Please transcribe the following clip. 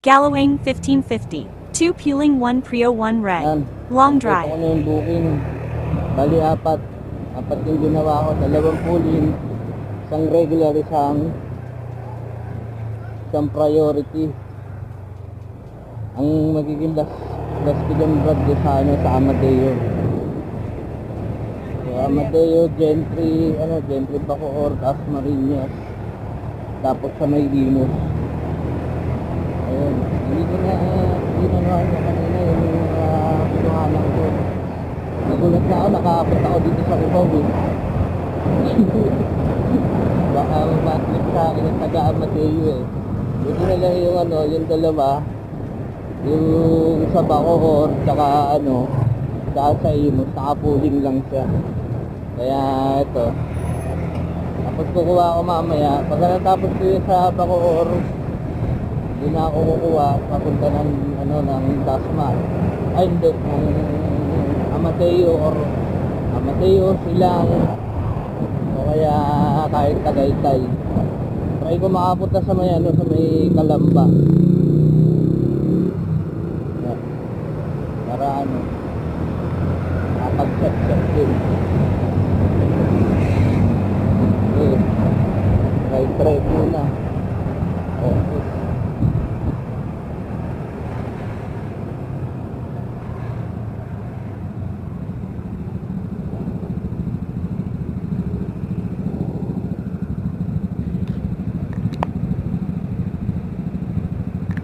Gallowang 1550. 2 Puling 1 Prio 1 Red. Yan. Long Ito ko drive. na yung booking. Bali, apat. Apat yung ginawa ko. 2 pulling. Isang regular, isang priority. Ang magiging last ko dyan, Brad, sa, sa Amadeo. So, Amadeo, Gentry, Gentry Bacoor, Taas Marinas. Tapos sa may Limos. Ayun. Hindi ko na ginawa ko kanina yung pinuhanan ko. Nagulat na ako, nakaabot ako dito sa Cubao eh. Baka mamatlik sa akin ang taga Amadeo eh. Buti na lang yung yung dalawa, yung sa Bacoor, tsaka sa Limos, nakapuling lang siya. Kaya ito. Tapos kukuha ko mamaya. Pagka natapos ko yun sa Bacoor, hindi na ako kukuha papunta ng ng Dasma. Ay hindi, ng Amateo Silang o kaya kahit Tagaytay. Try ko makapunta sa may sa may Kalamba. Yan. Para nakapag-check din. Okay. Right.